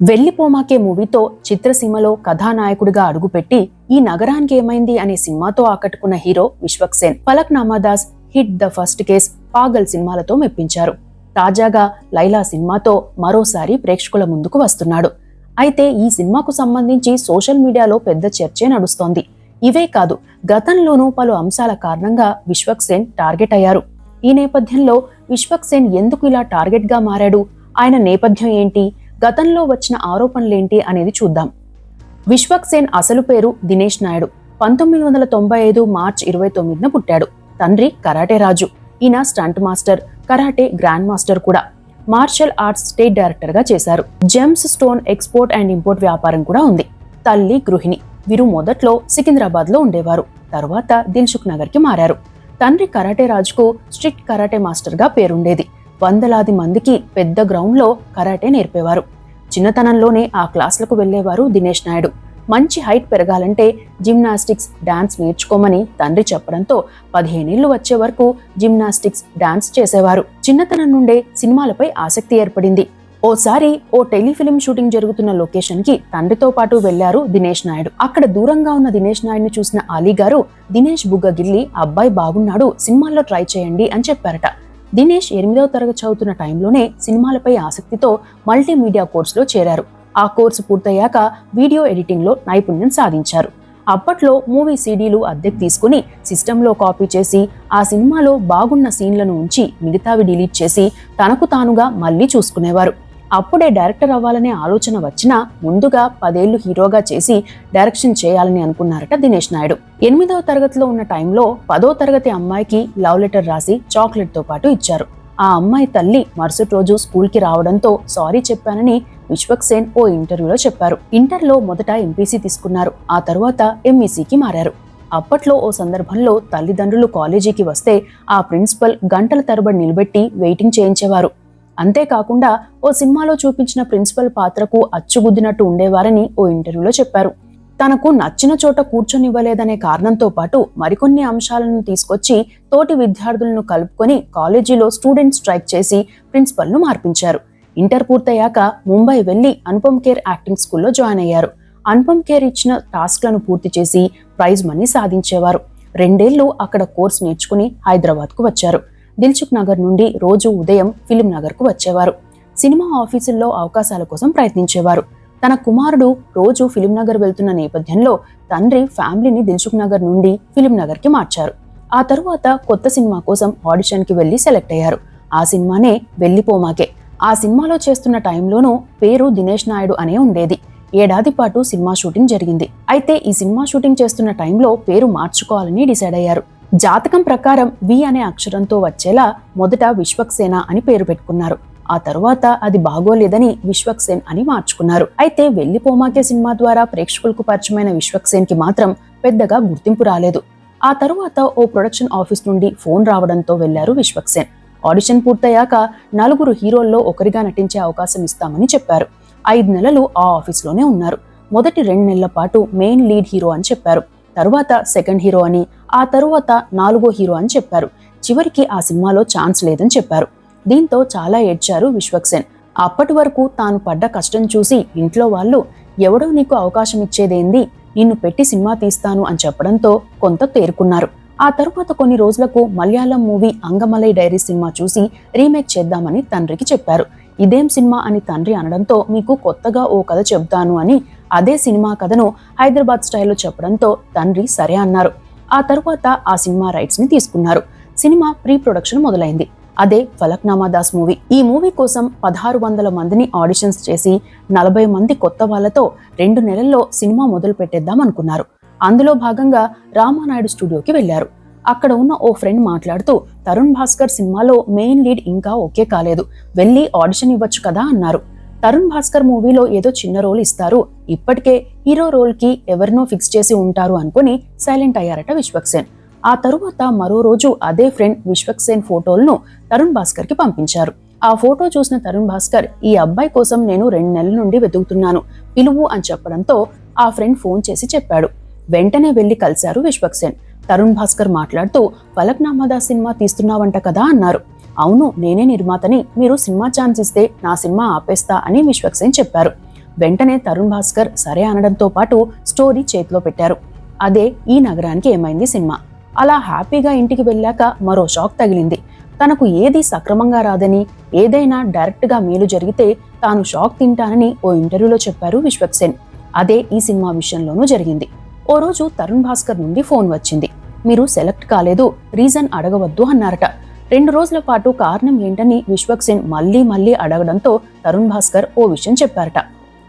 వెళ్లిపోమాకే మూవీతో చిత్రసీమలో కథానాయకుడిగా అడుగుపెట్టి ఈ నగరానికి ఏమైంది అనే సినిమాతో ఆకట్టుకున్న hero Vishwaksen Falaknuma Das, hit the first case, Paagal సినిమాలతో మెప్పించారు. తాజాగా లైలా సినిమాతో మరోసారి ప్రేక్షకుల ముందుకు వస్తున్నాడు. అయితే ఈ సినిమాకు సంబంధించి సోషల్ మీడియాలో పెద్ద చర్చే నడుస్తోంది. ఇవే కాదు, గతంలోనూ పలు అంశాల కారణంగా విశ్వక్సేన్ టార్గెట్ అయ్యారు. ఈ నేపథ్యంలో విశ్వక్సేన్ ఎందుకు ఇలా టార్గెట్ గా మారాడు, ఆయన నేపథ్యం ఏంటి, గతంలో వచ్చిన ఆరోపణలేంటి అనేది చూద్దాం. విశ్వక్సేన్ అసలు పేరు దినేష్ నాయుడు. 1995 మార్చి 29న పుట్టాడు. తండ్రి కరాటే రాజు. ఈయన stunt master, karate grand master కూడా. మార్షల్ ఆర్ట్స్ స్టేట్ డైరెక్టర్ గా చేశారు. Gems stone export and import వ్యాపారం కూడా ఉంది. తల్లి గృహిణి. వీరు మొదట్లో సికింద్రాబాద్ లో ఉండేవారు. తర్వాత దిల్సుఖ్ నగర్ కి మారారు. తండ్రి కరాటే రాజుకు స్ట్రిక్ట్ కరాటే మాస్టర్ గా పేరుండేది. వందలాది మందికి పెద్ద గ్రౌండ్ లో కరాటే నేర్పేవారు. చిన్నతనంలోనే ఆ క్లాసులకు వెళ్లేవారు దినేష్ నాయుడు. మంచి హైట్ పెరగాలంటే జిమ్నాస్టిక్స్, డాన్స్ నేర్చుకోమని తండ్రి చెప్పడంతో 15 ఏళ్లు వచ్చే వరకు జిమ్నాస్టిక్స్, డాన్స్ చేసేవారు. చిన్నతనం నుండే సినిమాలపై ఆసక్తి ఏర్పడింది. ఓసారి ఓ టెలిఫిలిం షూటింగ్ జరుగుతున్న లొకేషన్ కి తండ్రితో పాటు వెళ్లారు దినేష్ నాయుడు. అక్కడ దూరంగా ఉన్న దినేష్ నాయుడిని చూసిన అలీ గారు దినేష్ బుగ్గగిల్లి అబ్బాయి బాగున్నాడు, సినిమాల్లో ట్రై చేయండి అని చెప్పారట. దినేష్ 8వ తరగతి చదువుతున్న టైంలోనే సినిమాలపై ఆసక్తితో మల్టీమీడియా కోర్సులో చేరారు. ఆ కోర్సు పూర్తయ్యాక వీడియో ఎడిటింగ్ లో నైపుణ్యం సాధించారు. అప్పట్లో మూవీ సీడీలు అద్దెకు తీసుకుని సిస్టంలో కాపీ చేసి ఆ సినిమాలో బాగున్న సీన్లను ఉంచి మిగతావి డిలీట్ చేసి తనకు తానుగా మళ్లీ చూసుకునేవారు. అప్పుడే డైరెక్టర్ అవ్వాలనే ఆలోచన వచ్చినా ముందుగా 10 ఏళ్లు హీరోగా చేసి డైరెక్షన్ చేయాలని అనుకున్నారట దినేష్ నాయుడు. 8వ తరగతిలో ఉన్న టైంలో 10వ తరగతి అమ్మాయికి లవ్ లెటర్ రాసి చాక్లెట్ తో పాటు ఇచ్చారు. ఆ అమ్మాయి తల్లి మరుసటి రోజు స్కూల్ కి రావడంతో సారీ చెప్పానని విశ్వక్సేన్ ఓ ఇంటర్వ్యూలో చెప్పారు. ఇంటర్లో మొదట ఎంపీసీ తీసుకున్నారు. ఆ తర్వాత ఎంఈసీకి మారారు. అప్పట్లో ఓ సందర్భంలో తల్లిదండ్రులు కాలేజీకి వస్తే ఆ ప్రిన్సిపల్ గంటల తరబడి నిలబెట్టి వెయిటింగ్ చేయించేవారు. అంతేకాకుండా ఓ సినిమాలో చూపించిన ప్రిన్సిపల్ పాత్రకు అచ్చుగుద్దినట్టు ఉండేవారని ఓ ఇంటర్వ్యూలో చెప్పారు. తనకు నచ్చిన చోట కూర్చొనివ్వలేదనే కారణంతో పాటు మరికొన్ని అంశాలను తీసుకొచ్చి తోటి విద్యార్థులను కలుపుకొని కాలేజీలో స్టూడెంట్ స్ట్రైక్ చేసి ప్రిన్సిపల్ ను మార్పించారు. ఇంటర్ పూర్తయ్యాక ముంబై వెళ్లి అనుపమ్ ఖేర్ యాక్టింగ్ స్కూల్లో జాయిన్ అయ్యారు. అనుపమ్ ఖేర్ ఇచ్చిన టాస్క్లను పూర్తి చేసి ప్రైజ్ మనీ సాధించేవారు. 2 ఏళ్లు అక్కడ కోర్సు నేర్చుకుని హైదరాబాద్ కు వచ్చారు. దిల్సుఖ్ నగర్ నుండి రోజు ఉదయం ఫిలిం నగర్ కు వచ్చేవారు. సినిమా ఆఫీసుల్లో అవకాశాల కోసం ప్రయత్నించేవారు. తన కుమారుడు రోజు ఫిలిం నగర్ వెళ్తున్న నేపథ్యంలో తండ్రి ఫ్యామిలీని దిల్సుఖ్ నగర్ నుండి ఫిలిం నగర్ కి మార్చారు. ఆ తరువాత కొత్త సినిమా కోసం ఆడిషన్ కి వెళ్లి సెలెక్ట్ అయ్యారు. ఆ సినిమానే వెళ్లిపోమాకే. ఆ సినిమాలో చేస్తున్న టైంలోనూ పేరు దినేష్ నాయుడు అనే ఉండేది. 7 ఏడాది పాటు సినిమా షూటింగ్ జరిగింది. అయితే ఈ సినిమా షూటింగ్ చేస్తున్న టైంలో పేరు మార్చుకోవాలని డిసైడ్ అయ్యారు. జాతకం ప్రకారం వి అనే అక్షరంతో వచ్చేలా మొదట విశ్వక్సేన అని పేరు పెట్టుకున్నారు. ఆ తరువాత అది బాగోలేదని విశ్వక్సేన్ అని మార్చుకున్నారు. అయితే వెళ్లిపోమాకే సినిమా ద్వారా ప్రేక్షకులకు పరిచయమైన విశ్వక్సేన్ కి మాత్రం పెద్దగా గుర్తింపు రాలేదు. ఆ తరువాత ఓ ప్రొడక్షన్ ఆఫీస్ నుండి ఫోన్ రావడంతో వెళ్లారు విశ్వక్సేన్. ఆడిషన్ పూర్తయ్యాక 4 హీరోల్లో ఒకరిగా నటించే అవకాశం ఇస్తామని చెప్పారు. 5 నెలలు ఆ ఆఫీస్లోనే ఉన్నారు. మొదటి 2 నెలల పాటు మెయిన్ లీడ్ హీరో అని చెప్పారు. తరువాత సెకండ్ హీరో అని, ఆ తరువాత 4వ హీరో అని చెప్పారు. చివరికి ఆ సినిమాలో ఛాన్స్ లేదని చెప్పారు. దీంతో చాలా ఏడ్చారు విశ్వక్సేన్. అప్పటి వరకు తాను పడ్డ కష్టం చూసి ఇంట్లో వాళ్ళు ఎవడో నీకు అవకాశం ఇచ్చేదేంది, నిన్ను పెట్టి సినిమా తీస్తాను అని చెప్పడంతో కొంత తేరుకున్నారు. ఆ తరువాత కొన్ని రోజులకు Malayalam movie Angamaly dairy cinema చూసి రీమేక్ చేద్దామని తండ్రికి చెప్పారు. ఇదేం సినిమా అని తండ్రి అనడంతో మీకు కొత్తగా ఓ కథ చెబుతాను అని అదే సినిమా కథను హైదరాబాద్ స్టైల్లో చెప్పడంతో తండ్రి సరే అన్నారు. ఆ తరువాత ఆ సినిమా రైట్స్ ని తీసుకున్నారు. సినిమా ప్రీ ప్రొడక్షన్ మొదలైంది. అదే ఫలక్నామా దాస్ మూవీ. ఈ మూవీ కోసం 1600 మందిని ఆడిషన్స్ చేసి 40 మంది కొత్త వాళ్లతో 2 నెలల్లో సినిమా మొదలు పెట్టేద్దాం అనుకున్నారు. అందులో భాగంగా రామానాయుడు స్టూడియోకి వెళ్లారు. అక్కడ ఉన్న ఓ ఫ్రెండ్ మాట్లాడుతూ తరుణ్ భాస్కర్ సినిమాలో మెయిన్ లీడ్ ఇంకా ఓకే కాలేదు, వెళ్లి ఆడిషన్ ఇవ్వచ్చు కదా అన్నారు. తరుణ్ భాస్కర్ మూవీలో ఏదో చిన్న రోల్ ఇస్తారు, ఇప్పటికే హీరో రోల్ కి ఎవరినో ఫిక్స్ చేసి ఉంటారు అనుకుని సైలెంట్ అయ్యారట విశ్వక్సేన్. ఆ తరువాత మరో రోజు అదే ఫ్రెండ్ విశ్వక్సేన్ ఫోటోలను తరుణ్ భాస్కర్ కి పంపించారు. ఆ ఫోటో చూసిన తరుణ్ భాస్కర్ ఈ అబ్బాయి కోసం నేను 2 నెలల నుండి వెతుకుతున్నాను, పిలువు అని చెప్పడంతో ఆ ఫ్రెండ్ ఫోన్ చేసి చెప్పాడు. వెంటనే వెళ్లి కలిశారు విశ్వక్సేన్. తరుణ్ భాస్కర్ మాట్లాడుతూ ఫలక్నామా దాస్ సినిమా తీస్తున్నావంట కదా అన్నారు. అవును, నేనే నిర్మాతని, మీరు సినిమా ఛాన్స్ ఇస్తే నా సినిమా ఆపేస్తా అని విశ్వక్సేన్ చెప్పారు. వెంటనే తరుణ్ భాస్కర్ సరే అనడంతో పాటు స్టోరీ చేతిలో పెట్టారు. అదే ఈ నగరానికి ఏమైంది సినిమా. అలా హ్యాపీగా ఇంటికి వెళ్ళాక మరో షాక్ తగిలింది. తనకు ఏది సక్రమంగా రాదని, ఏదైనా డైరెక్ట్ గా మేలు జరిగితే తాను షాక్ తింటానని ఓ ఇంటర్వ్యూలో చెప్పారు విశ్వక్సేన్. అదే ఈ సినిమా విషయంలోనూ జరిగింది. ఓ రోజు తరుణ్ భాస్కర్ నుండి ఫోన్ వచ్చింది. మీరు సెలెక్ట్ కాలేదు, రీజన్ అడగవద్దు అన్నారట. 2 రోజుల పాటు కారణం ఏంటని విశ్వక్సేన్ మళ్లీ అడగడంతో తరుణ్ భాస్కర్ ఓ విషయం చెప్పారట.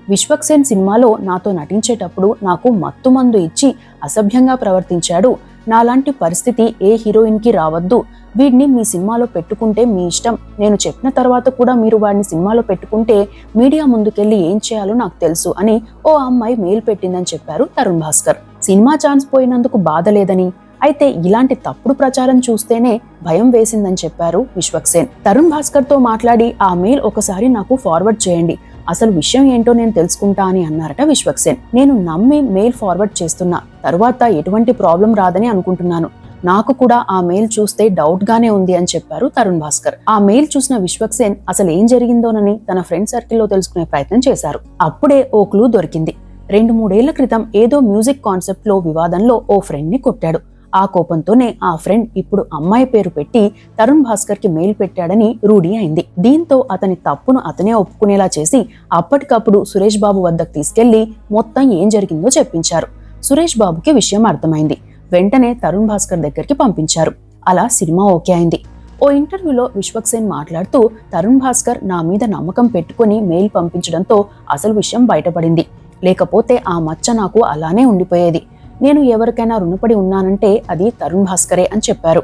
విశ్వక్సేన్ సినిమాలో నాతో నటించేటప్పుడు నాకు మత్తుమందు ఇచ్చి అసభ్యంగా ప్రవర్తించాడు. నాలాంటి పరిస్థితి ఏ హీరోయిన్ కి రావద్దు. వీడిని మీ సినిమాలో పెట్టుకుంటే మీ ఇష్టం. నేను చెప్పిన తర్వాత కూడా మీరు వాడిని సినిమాలో పెట్టుకుంటే మీడియా ముందుకెళ్లి ఏం చేయాలో నాకు తెలుసు అని ఓ అమ్మాయి మెయిల్ పెట్టిందని చెప్పారు తరుణ్ భాస్కర్. సినిమా ఛాన్స్ పోయినందుకు బాధ లేదని, అయితే ఇలాంటి తప్పుడు ప్రచారం చూస్తేనే భయం వేసిందని చెప్పారు విశ్వక్సేన్. తరుణ్ భాస్కర్ తో మాట్లాడి ఆ మెయిల్ ఒకసారి నాకు ఫార్వర్డ్ చేయండి, అసలు విషయం ఏంటో నేను తెలుసుకుంటా అని అన్నారట విశ్వక్సేన్. నేను నమ్మి మెయిల్ ఫార్వర్డ్ చేస్తున్నా, తరువాత ఎటువంటి ప్రాబ్లం రాదని అనుకుంటున్నాను. నాకు కూడా ఆ మెయిల్ చూస్తే డౌట్ గానే ఉంది అని చెప్పారు తరుణ్ భాస్కర్. ఆ మెయిల్ చూసిన విశ్వక్సేన్ అసలు ఏం జరిగిందోనని తన ఫ్రెండ్ సర్కిల్లో తెలుసుకునే ప్రయత్నం చేశారు. అప్పుడే ఓ క్లూ దొరికింది. 2-3 ఏళ్ల క్రితం ఏదో మ్యూజిక్ కాన్సెప్ట్ లో వివాదంలో ఓ ఫ్రెండ్ ని కొట్టాడు. ఆ కోపంతోనే ఆ ఫ్రెండ్ ఇప్పుడు అమ్మాయి పేరు పెట్టి తరుణ్ భాస్కర్ కి మెయిల్ పెట్టాడని రూఢీ అయింది. దీంతో అతని తప్పును అతనే ఒప్పుకునేలా చేసి అప్పటికప్పుడు సురేష్ బాబు వద్దకు తీసుకెళ్లి మొత్తం ఏం జరిగిందో చెప్పించారు. సురేష్ బాబుకి విషయం అర్థమైంది. వెంటనే తరుణ్ భాస్కర్ దగ్గరికి పంపించారు. అలా సినిమా ఓకే అయింది. ఓ ఇంటర్వ్యూలో విశ్వక్సేన్ మాట్లాడుతూ తరుణ్ భాస్కర్ నా మీద నమ్మకం పెట్టుకుని మెయిల్ పంపించడంతో అసలు విషయం బయటపడింది. లేకపోతే ఆ మచ్చ నాకు అలానే ఉండిపోయేది. నేను ఎవరికైనా రుణపడి ఉన్నానంటే అది తరుణ్ భాస్కరే అని చెప్పారు.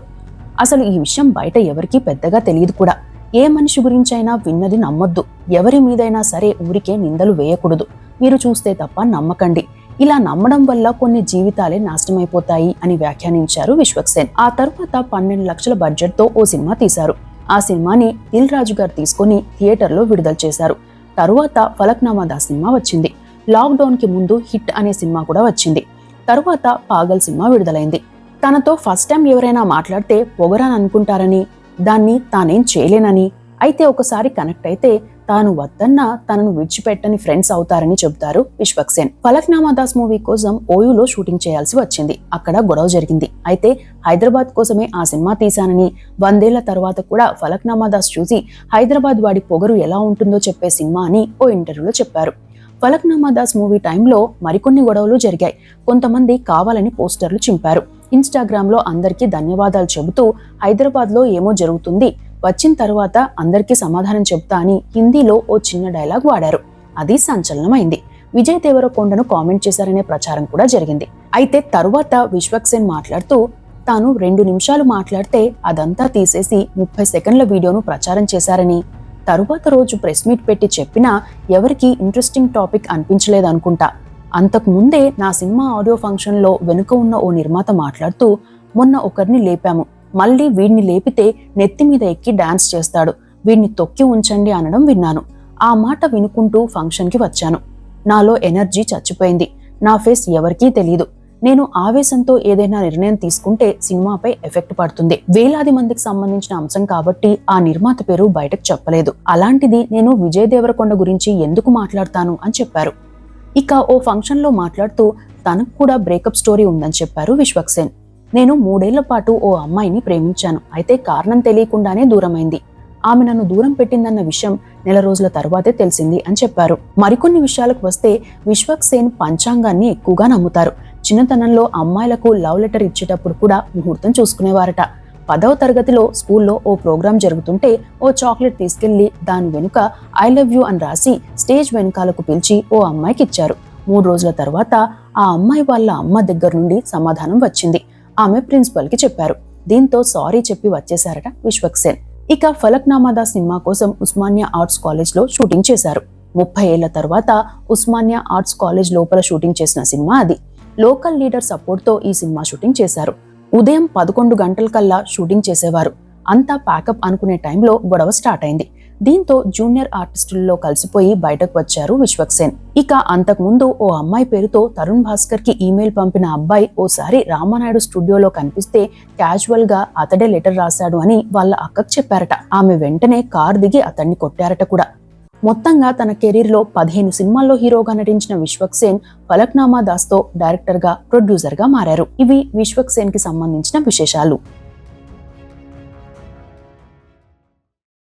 అసలు ఈ విషయం బయట ఎవరికీ పెద్దగా తెలియదు కూడా. ఏ మనిషి గురించైనా విన్నది నమ్మొద్దు, ఎవరి మీదైనా సరే ఊరికే నిందలు వేయకూడదు, మీరు చూస్తే తప్ప నమ్మకండి, ఇలా నమ్మడం వల్ల కొన్ని జీవితాలే నాశనమైపోతాయి అని వ్యాఖ్యానించారు విశ్వక్సేన్. ఆ తర్వాత 12 లక్షల బడ్జెట్ తో ఓ సినిమా తీశారు. ఆ సినిమాని దిల్ రాజు గారు తీసుకుని థియేటర్లో విడుదల చేశారు. తరువాత ఫలక్నామా దాస్ సినిమా వచ్చింది. లాక్డౌన్ కి ముందు హిట్ అనే సినిమా కూడా వచ్చింది. తరువాత పాగల్ సినిమా విడుదలైంది. తనతో ఫస్ట్ టైం ఎవరైనా మాట్లాడితే పొగరాని అనుకుంటారని, దాన్ని తానేం చేయలేనని, అయితే ఒకసారి కనెక్ట్ అయితే తాను వద్దన్నా తనను విడిచిపెట్టని ఫ్రెండ్స్ అవుతారని చెబుతారు విశ్వక్సేన్. ఫలక్నామా దాస్ మూవీ కోసం ఓయూలో షూటింగ్ చేయాల్సి వచ్చింది. అక్కడ గొడవ జరిగింది. అయితే హైదరాబాద్ కోసమే ఆ సినిమా తీశానని, 100 ఏళ్ల తర్వాత కూడా ఫలక్నామా దాస్ చూసి హైదరాబాద్ వాడి పొగరు ఎలా ఉంటుందో చెప్పే సినిమా అని ఓ ఇంటర్వ్యూలో చెప్పారు. ఫలక్నామా దాస్ మూవీ టైంలో మరికొన్ని గొడవలు జరిగాయి. కొంతమంది కావాలని పోస్టర్లు చింపారు. ఇన్స్టాగ్రామ్ లో అందరికీ ధన్యవాదాలు చెబుతూ హైదరాబాద్ లో ఏమో జరుగుతుంది, వచ్చిన తర్వాత అందరికీ సమాధానం చెబుతా అని హిందీలో ఓ చిన్న డైలాగ్ వాడారు. అది సంచలనమైంది. విజయ్ దేవరకొండను కామెంట్ చేశారనే ప్రచారం కూడా జరిగింది. అయితే తరువాత విశ్వక్సేన్ మాట్లాడుతూ తాను 2 నిమిషాలు మాట్లాడితే అదంతా తీసేసి 30 సెకండ్ల వీడియోను ప్రచారం చేశారని, తరువాత రోజు ప్రెస్ మీట్ పెట్టి చెప్పినా ఎవరికి ఇంట్రెస్టింగ్ టాపిక్ అనిపించలేదనుకుంటా. అంతకు ముందే నా సినిమా ఆడియో ఫంక్షన్ లో వెనుక ఉన్న ఓ నిర్మాత మాట్లాడుతూ మొన్న ఒకరిని లేపాము, మళ్ళీ వీడిని లేపితే నెత్తి మీద ఎక్కి డాన్స్ చేస్తాడు, వీడిని తొక్కి ఉంచండి అనడం విన్నాను. ఆ మాట వినుకుంటూ ఫంక్షన్ కి వచ్చాను. నాలో ఎనర్జీ చచ్చిపోయింది. నా ఫేస్ ఎవరికీ తెలీదు. నేను ఆవేశంతో ఏదైనా నిర్ణయం తీసుకుంటే సినిమాపై ఎఫెక్ట్ పడుతుంది. వేలాది మందికి సంబంధించిన అంశం కాబట్టి ఆ నిర్మాత పేరు బయటకు చెప్పలేదు. అలాంటిది నేను విజయ్ దేవరకొండ గురించి ఎందుకు మాట్లాడతాను అని చెప్పారు. ఇక ఓ ఫంక్షన్ లో మాట్లాడుతూ తనకు కూడా బ్రేకప్ స్టోరీ ఉందని చెప్పారు విశ్వక్సేన్. నేను 3 ఏళ్ల పాటు ఓ అమ్మాయిని ప్రేమించాను. అయితే కారణం తెలియకుండానే దూరమైంది. ఆమె నన్ను దూరం పెట్టిందన్న విషయం నెల రోజుల తర్వాతే తెలిసింది అని చెప్పారు. మరికొన్ని విషయాలకు వస్తే విశ్వక్సేన్ పంచాంగాన్ని ఎక్కువగా నమ్ముతారు. చిన్నతనంలో అమ్మాయిలకు లవ్ లెటర్ ఇచ్చేటప్పుడు కూడా ముహూర్తం చూసుకునేవారట. 10వ తరగతిలో స్కూల్లో ఓ ప్రోగ్రాం జరుగుతుంటే ఓ చాక్లెట్ తీసుకెళ్లి దాని వెనుక ఐ లవ్ యూ అని రాసి స్టేజ్ వెనుకాలకు పిలిచి ఓ అమ్మాయికి ఇచ్చారు. 3 రోజుల తర్వాత ఆ అమ్మాయి వాళ్ళ అమ్మ దగ్గర నుండి సమాధానం వచ్చింది. ఆమె ప్రిన్సిపల్ కి చెప్పారు. దీంతో సారీ చెప్పి వచ్చేశారట విశ్వక్సేన్. ఇక ఫలక్నామా దాస్ సినిమా కోసం ఉస్మానియా ఆర్ట్స్ కాలేజ్ లో షూటింగ్ చేశారు. 30 ఏళ్ల తర్వాత ఉస్మానియా ఆర్ట్స్ కాలేజ్ లోపల షూటింగ్ చేసిన సినిమా అది. లోకల్ లీడర్ సపోర్ట్ తో ఈ సినిమా షూటింగ్ చేశారు. ఉదయం 11 గంటల కల్లా షూటింగ్ చేసేవారు. అంతా ప్యాకప్ అనుకునే టైంలో గొడవ స్టార్ట్ అయింది. దీంతో జూనియర్ ఆర్టిస్టుల్లో కలిసిపోయి బయటకు వచ్చారు విశ్వక్సేన్. ఇక అంతకుముందు ఓ అమ్మాయి పేరుతో తరుణ్ భాస్కర్ కి ఈమెయిల్ పంపిన అబ్బాయి ఓసారి రామానాయుడు స్టూడియోలో కనిపిస్తే క్యాజువల్ గా అతడే లెటర్ రాశాడు అని వాళ్ళ అక్కకు చెప్పారట. ఆమె వెంటనే కార్ దిగి అతన్ని కొట్టారట కూడా. మొత్తంగా తన కెరీర్ లో 15 సినిమాల్లో హీరోగా నటించిన విశ్వక్సేన్ ఫలక్నామా దాస్ తో డైరెక్టర్ గా, ప్రొడ్యూసర్ గా మారారు. ఇవి విశ్వక్సేన్ కి సంబంధించిన విశేషాలు.